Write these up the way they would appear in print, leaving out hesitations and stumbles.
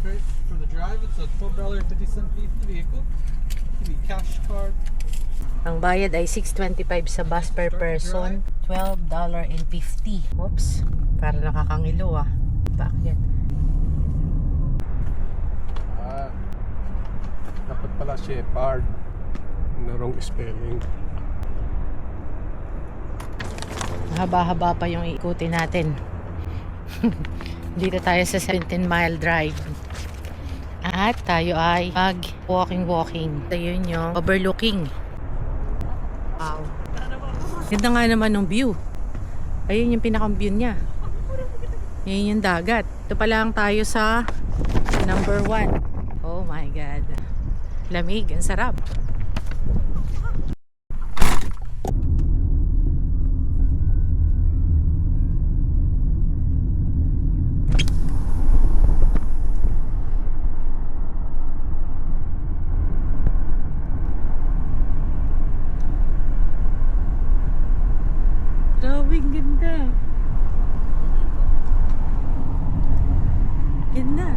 straight for the drive. It's a $12.50 fee for the vehicle. Give me cash card. Ang bayad ay $6.25 sa bus per person, $12.50. Oops, para nakakangilo ah. Bakit? Dapat pala Shepard. Narong spelling. Haba-haba pa yung ikutin natin. Dito tayo sa 17-mile drive. At tayo ay walking. Ito yun yung overlooking. Wow. Ganda nga naman ng view. Ayun yung pinakang view niya. Ayun yung dagat. Ito pa lang tayo sa number 1. Oh my God. Lamig. Ang sarap. Grabing ganda. Ganda.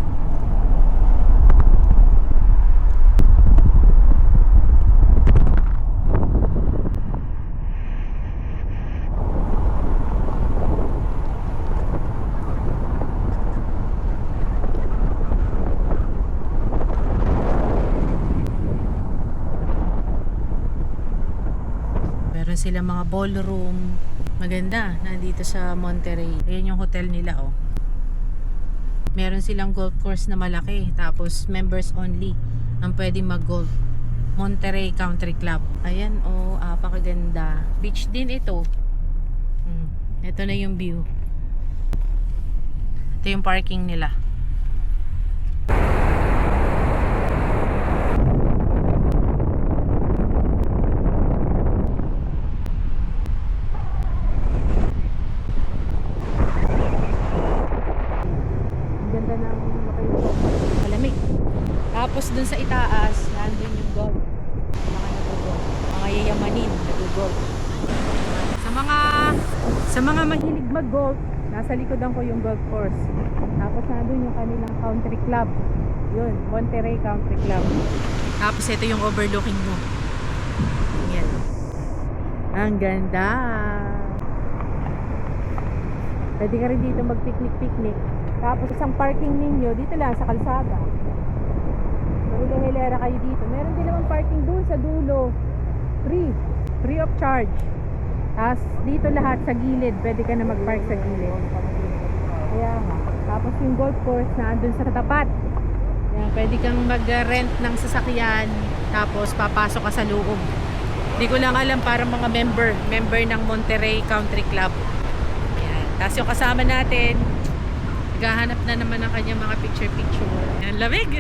Meron silang mga ballroom. Maganda, nandito sa Monterey. Ayan yung hotel nila oh. Meron silang golf course na malaki. Tapos members only ang pwedeng mag-golf. Monterey Country Club. Ayan oh, apakaganda. Beach din ito. Ito na yung view. Ito yung parking nila. Tapos dun sa itaas, nandun yung golf. Mga nag-golf. Mga yayamanin, nag-golf. Sa mga mahilig mag-golf, nasa likodan ko yung golf course. Tapos nandun yung kanilang country club. Yun, Monterey Country Club. Tapos ito yung overlooking mo. Yan. Ang ganda. Pwede ka rin dito mag-picnic. Tapos isang parking ninyo, dito lang sa kalsada. Hilera kayo dito. Meron din naman parking doon sa dulo. Free of charge. Tapos dito lahat sa gilid. Pwede ka na mag-park sa gilid. Kaya nga. Tapos yung golf course na andun sa tapat. Kaya pwede kang mag-rent ng sasakyan. Tapos papasok ka sa loob. Hindi ko lang alam para mga member ng Monterey Country Club. Ayan. Tapos yung kasama natin, naghahanap na naman ng kanyang mga picture. Yan, lamig.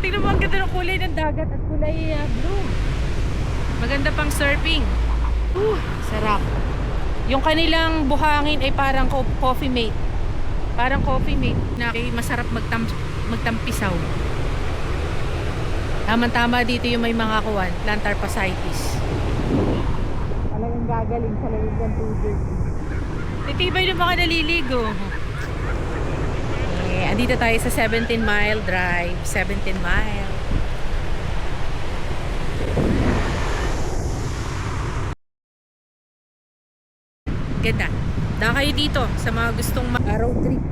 Tingnan mo ang ganda ng kulay ng dagat at kulay blue. Maganda pang surfing. Sarap. Yung kanilang buhangin ay parang coffee mate. Parang coffee mate na masarap magtampisaw. Tama-tama dito yung may mga kuwan, plantar fasciitis. Talagang gagaling sa lamig ng tubig. Titibay ng mga naliligo. Andito tayo sa 17-mile drive. 17-mile. Ganda. Daka kayo dito sa mga gustong road trip.